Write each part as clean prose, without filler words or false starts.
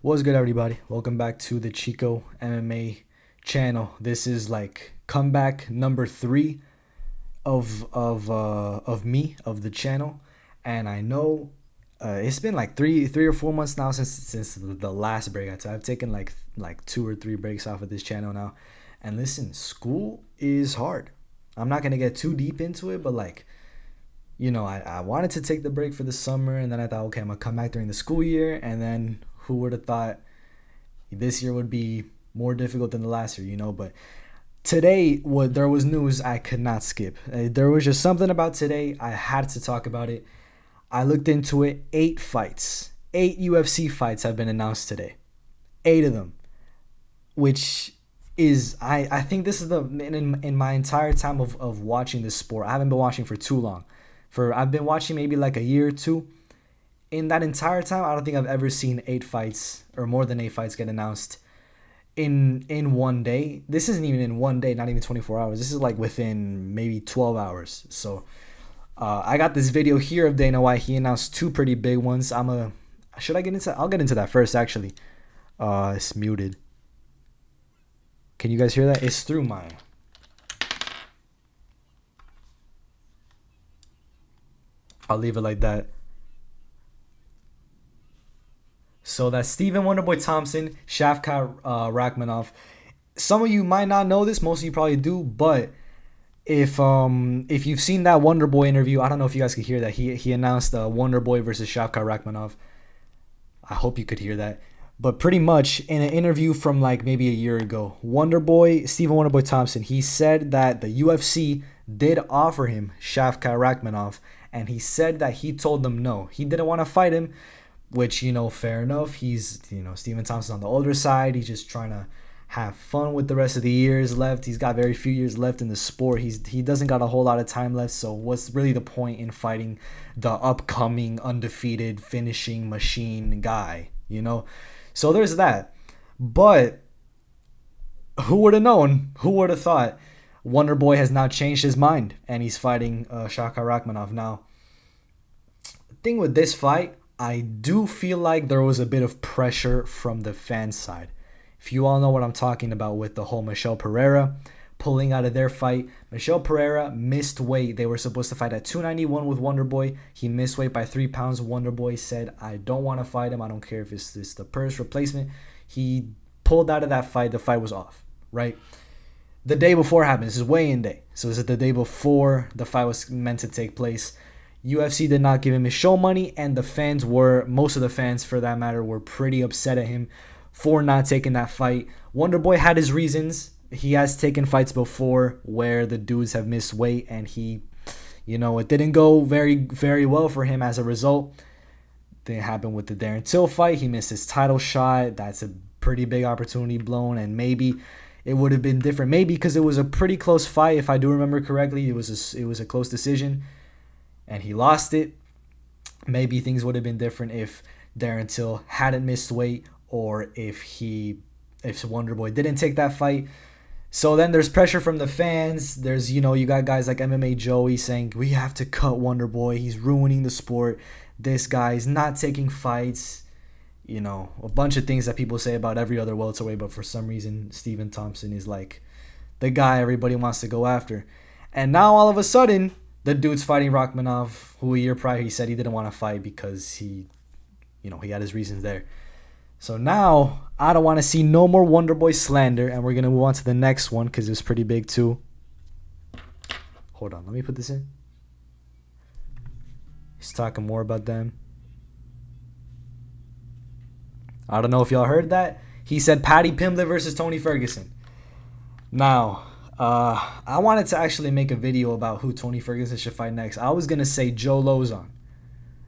What's good, everybody? Welcome back to the Chico MMA channel. This is like comeback number 3 of me of the channel, and I know it's been like three or 4 months now since the last break. I've taken like 2 or 3 breaks off of this channel now, and listen, school is hard. I'm not gonna get too deep into it, but I wanted to take the break for the summer, and then I thought, okay, I'm gonna come back during the school year, and then who would have thought this year would be more difficult than the last year, but today there was news I could not skip. There was just something about today I had to talk about it. I looked into it. 8 fights, 8 UFC fights have been announced today. 8 of them, which is I think this is in my entire time of watching this sport. I haven't been watching for too long. I've been watching maybe like a year or two. In that entire time, I don't think I've ever seen 8 fights or more than 8 fights get announced in one day. This isn't even in one day, not even 24 hours. This is like within maybe 12 hours. So I got this video here of Dana White. He announced 2 pretty big ones. Should I get into I'll get into that first, actually. It's muted. Can you guys hear that? It's through mine. I'll leave it like that. So that's Stephen Wonderboy Thompson, Shavkat Rakhmonov. Some of you might not know this, most of you probably do, but if you've seen that Wonderboy interview, I don't know if you guys could hear that. He announced Wonderboy versus Shavkat Rakhmonov. I hope you could hear that. But pretty much in an interview from like maybe a year ago, Stephen Wonderboy Thompson, he said that the UFC did offer him Shavkat Rakhmonov, and he said that he told them no. He didn't want to fight him, which, fair enough. He's, Stephen Thompson on the older side. He's just trying to have fun with the rest of the years left. He's got very few years left in the sport. He doesn't got a whole lot of time left. So what's really the point in fighting the upcoming undefeated finishing machine guy, So there's that. But who would have known? Who would have thought? Wonderboy has now changed his mind, and he's fighting Shavkat Rakhmonov. Now, the thing with this fight, I do feel like there was a bit of pressure from the fan side. If you all know what I'm talking about with the whole Michel Pereira pulling out of their fight. Michel Pereira missed weight. They were supposed to fight at 291 with Wonderboy. He missed weight by 3 pounds. Wonderboy said, I don't want to fight him. I don't care if it's the purse replacement. He pulled out of that fight. The fight was off, right? The day before happened. This is weigh-in day. So this is the day before the fight was meant to take place. UFC did not give him his show money, and most of the fans for that matter, were pretty upset at him for not taking that fight. Wonderboy had his reasons. He has taken fights before where the dudes have missed weight, and he, it didn't go very, very well for him as a result. Didn't happen with the Darren Till fight. He missed his title shot. That's a pretty big opportunity blown, and maybe it would have been different. Maybe because it was a pretty close fight, if I do remember correctly. It was a close decision, and he lost it. Maybe things would have been different if Darren Till hadn't missed weight, or if Wonderboy didn't take that fight. So then there's pressure from the fans. There's, you got guys like MMA Joey saying, we have to cut Wonderboy. He's ruining the sport. This guy's not taking fights. A bunch of things that people say about every other welterweight, but for some reason, Stephen Thompson is like the guy everybody wants to go after. And now all of a sudden, the dude's fighting Rakhmonov, who a year prior he said he didn't want to fight because he had his reasons there. So now I don't want to see no more Wonderboy slander, and we're going to move on to the next one because it was pretty big too. Hold on, let me put this in. He's talking more about them. I don't know if y'all heard that. He said Paddy Pimblett versus Tony Ferguson. Now, I wanted to actually make a video about who Tony Ferguson should fight next. I was going to say Joe Lozon.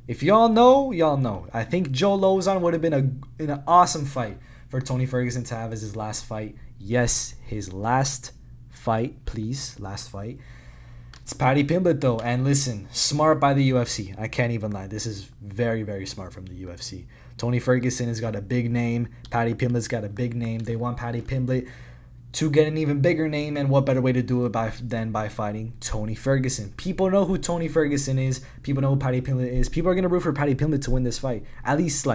If y'all know, y'all know. I think Joe Lozon would have been an awesome fight for Tony Ferguson to have as his last fight. Yes, his last fight, please. Last fight. It's Paddy Pimblett, though. And listen, smart by the UFC. I can't even lie. This is very, very smart from the UFC. Tony Ferguson has got a big name. Paddy Pimblett's got a big name. They want Paddy Pimblett to get an even bigger name, and what better way to do it than by fighting Tony Ferguson. People know who Tony Ferguson is. People know who Paddy Pimblett is. People are going to root for Paddy Pimblett to win this fight. At least,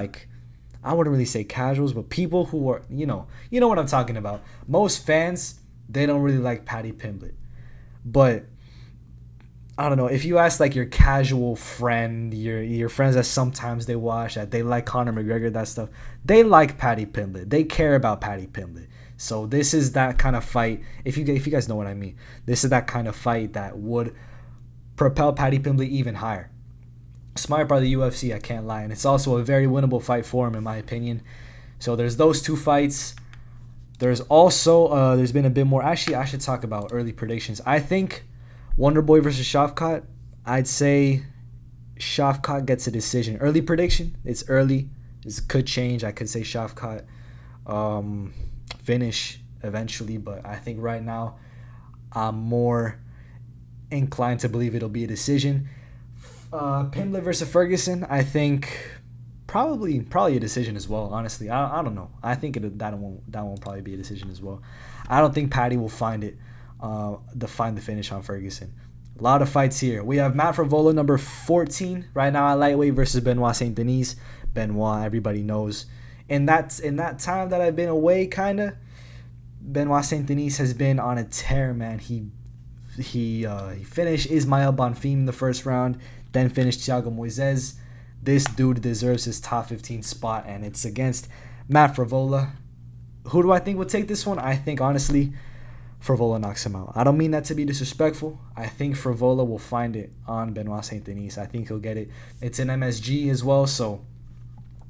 I wouldn't really say casuals, but people who are, you know what I'm talking about. Most fans, they don't really like Paddy Pimblett. But I don't know, if you ask like your casual friend, your friends that sometimes they watch, that they like Conor McGregor, that stuff, they like Paddy Pimblett. They care about Paddy Pimblett. So this is that kind of fight. If you guys know what I mean, this is that kind of fight that would propel Paddy Pimblett even higher. Smart by the UFC, I can't lie, and it's also a very winnable fight for him in my opinion. So there's those two fights. There's also there's been a bit more. Actually, I should talk about early predictions. I think Wonderboy versus Shavkat, I'd say Shavkat gets a decision. Early prediction, it's early. This could change. I could say Shavkat finish eventually, but I think right now I'm more inclined to believe it'll be a decision. Pimblett versus Ferguson, I think probably a decision as well. Honestly, I don't know. I think that won't probably be a decision as well. I don't think Paddy will find the finish on Ferguson. A lot of fights here. We have Matt Frevola, number 14 right now at lightweight versus Benoit Saint Denis. Benoit, everybody knows. In that time that I've been away, kinda, Benoit Saint Denis has been on a tear, man. He finished Ismael Bonfim in the first round, then finished Thiago Moises. This dude deserves his top 15 spot, and it's against Matt Frevola. Who do I think will take this one? I think, honestly, Frevola knocks him out. I don't mean that to be disrespectful. I think Frevola will find it on Benoit Saint Denis. I think he'll get it. It's an MSG as well, so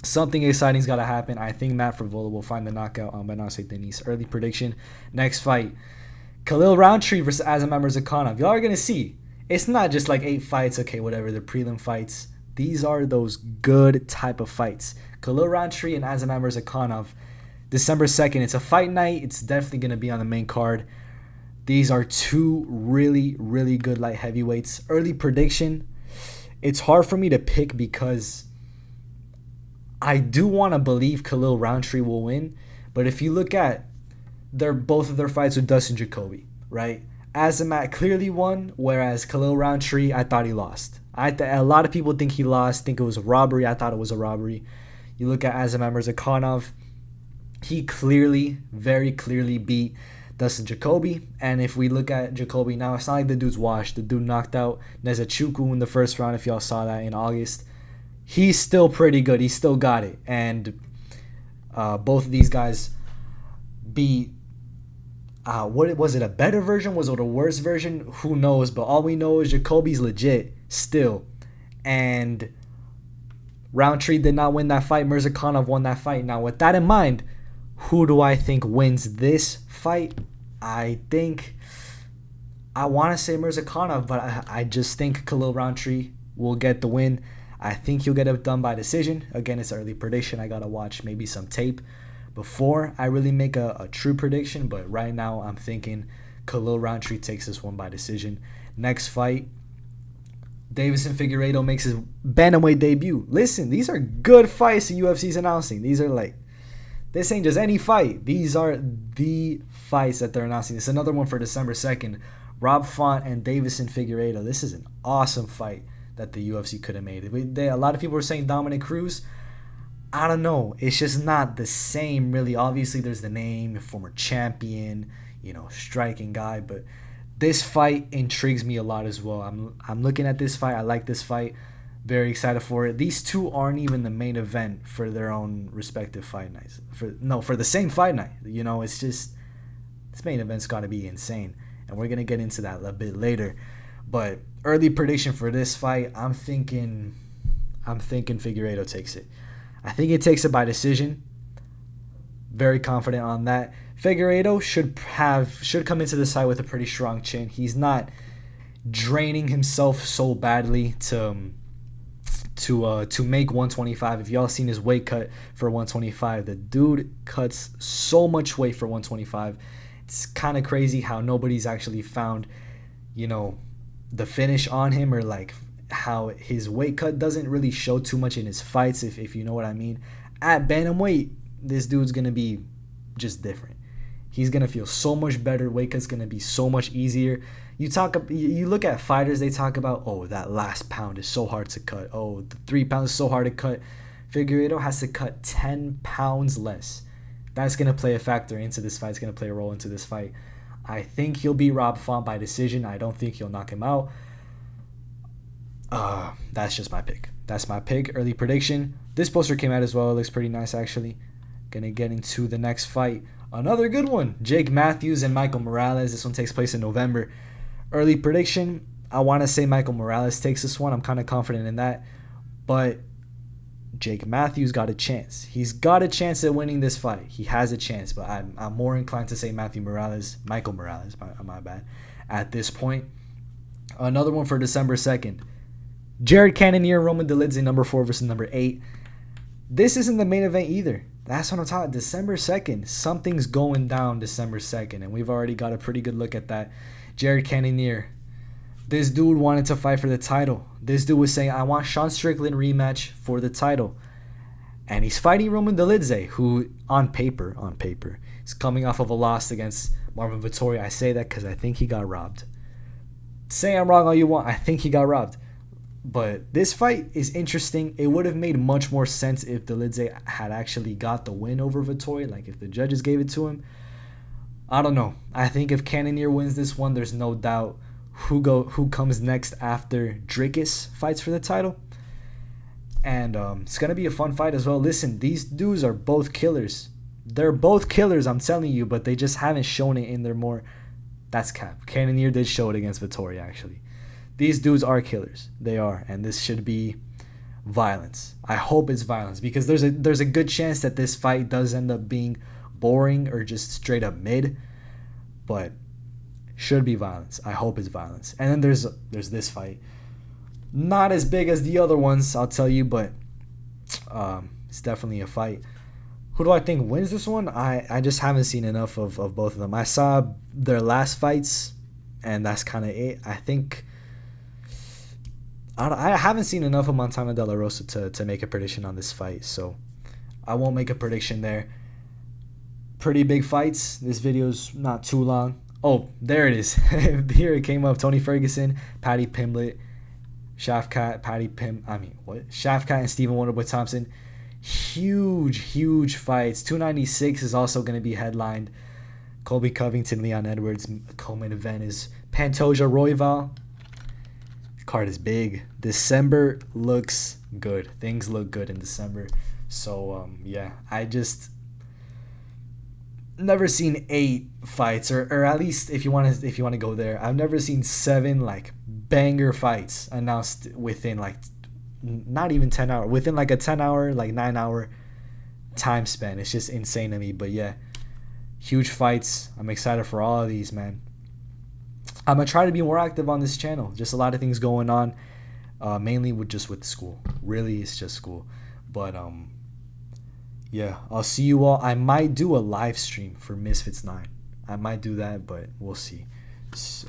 something exciting's got to happen. I think Matt Frevola will find the knockout on Benoit Saint Denis. Early prediction. Next fight, Khalil Roundtree versus Azamat Murzakanov. Y'all are going to see. It's not just like 8 fights, okay, whatever, the prelim fights. These are those good type of fights. Khalil Roundtree and Azamat Murzakanov. December 2nd. It's a fight night. It's definitely going to be on the main card. These are two really, really good light heavyweights. Early prediction. It's hard for me to pick because I do want to believe Khalil Roundtree will win. But if you look at both of their fights with Dustin Jacoby, right? Azamat clearly won, whereas Khalil Roundtree, I thought he lost. A lot of people think he lost, think it was a robbery. I thought it was a robbery. You look at Azamat Murzakanov, he clearly, very clearly beat Dustin Jacoby. And if we look at Jacoby now, it's not like the dude's washed. The dude knocked out Nezachuku in the first round, if y'all saw that in August. He's still pretty good. He still got it. And both of these guys beat... what was it, a better version? Was it a worse version? Who knows? But all we know is Jacoby's legit still. And Roundtree did not win that fight. Murzakanov won that fight. Now, with that in mind, who do I think wins this fight? I want to say Murzakanov, but I just think Khalil Roundtree will get the win. I think he'll get it done by decision. Again, it's early prediction. I got to watch maybe some tape before I really make a true prediction, but right now I'm thinking Khalil Roundtree takes this one by decision. Next fight, Deiveson Figueiredo makes his bantamweight debut. Listen, these are good fights the UFC's announcing. These are like, this ain't just any fight. These are the fights that they're announcing. It's another one for December 2nd. Rob Font and Deiveson Figueiredo. This is an awesome fight that the UFC could have made. A lot of people were saying Dominic Cruz. I don't know. It's just not the same, really. Obviously, there's the name, former champion, striking guy. But this fight intrigues me a lot as well. I'm looking at this fight. I like this fight. Very excited for it. These two aren't even the main event for their own respective fight nights. For the same fight night. It's just, this main event's got to be insane. And we're going to get into that a bit later. But early prediction for this fight, I'm thinking Figueiredo takes it. I think he takes it by decision. Very confident on that. Figueiredo should come into this fight with a pretty strong chin. He's not draining himself so badly to make 125. If y'all seen his weight cut for 125, the dude cuts so much weight for 125. It's kind of crazy how nobody's actually found, the finish on him, or like how his weight cut doesn't really show too much in his fights, if you know what I mean. At bantamweight, this dude's gonna be just different. He's gonna feel so much better. Weight cut's gonna be so much easier. You look at fighters, they talk about, oh, that last pound is so hard to cut. Oh, the 3 pounds is so hard to cut. Figueiredo has to cut 10 pounds less. That's going to play a factor into this fight. It's going to play a role into this fight. I think he'll beat Rob Font by decision. I don't think he'll knock him out. That's just my pick. That's my pick. Early prediction. This poster came out as well. It looks pretty nice, actually. Gonna get into the next fight. Another good one. Jake Matthews and Michael Morales. This one takes place in November. Early prediction. I want to say Michael Morales takes this one. I'm kind of confident in that. But Jake Matthews got a chance. He's got a chance at winning this fight. He has a chance, but I'm more inclined to say Michael Morales, my bad, at this point. Another one for December 2nd. Jared Cannonier, Roman Dolidze, number 4 versus number 8. This isn't the main event either. That's what I'm talking about. December 2nd. Something's going down December 2nd, and we've already got a pretty good look at that. Jared Cannonier. This dude wanted to fight for the title. This dude was saying, I want Sean Strickland rematch for the title. And he's fighting Roman Dolidze, who on paper, is coming off of a loss against Marvin Vettori. I say that because I think he got robbed. Say I'm wrong all you want. I think he got robbed. But this fight is interesting. It would have made much more sense if Dolidze had actually got the win over Vettori, like if the judges gave it to him. I don't know. I think if Cannonier wins this one, there's no doubt who comes next after Dricus fights for the title. And it's going to be a fun fight as well. Listen, these dudes are both killers. They're both killers, I'm telling you, but they just haven't shown it in their more... That's cap. Cannonier did show it against Vettori, actually. These dudes are killers. They are. And this should be violence. I hope it's violence because there's a good chance that this fight does end up being boring or just straight up mid. But should be violence. I hope it's violence. And then there's this fight. Not as big as the other ones, I'll tell you, but it's definitely a fight. Who do I think wins this one? I just haven't seen enough of both of them. I saw their last fights, and that's kind of it. I think... I haven't seen enough of Montana De La Rosa to make a prediction on this fight, so I won't make a prediction there. Pretty big fights. This video's not too long. Oh, there it is. Here it came up. Tony Ferguson, Paddy Pimblett, Shafkat and Stephen Wonderboy Thompson. Huge fights. 296 is also going to be headlined. Colby Covington, Leon Edwards. Co-main event is Pantoja Royval. Card is big. December looks good. Things look good in December. So yeah, I just never seen 8 fights, or at least if you want to go there, I've never seen 7 like banger fights announced within like not even 10 hours, within like a 10 hour, like 9 hour time span. It's just insane to me. But yeah, huge fights. I'm excited for all of these, man. I'm going to try to be more active on this channel. Just a lot of things going on, mainly with school. Really, it's just school. But, yeah, I'll see you all. I might do a live stream for Misfits 9. I might do that, but we'll see.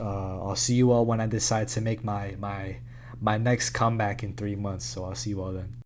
I'll see you all when I decide to make my next comeback in 3 months. So I'll see you all then.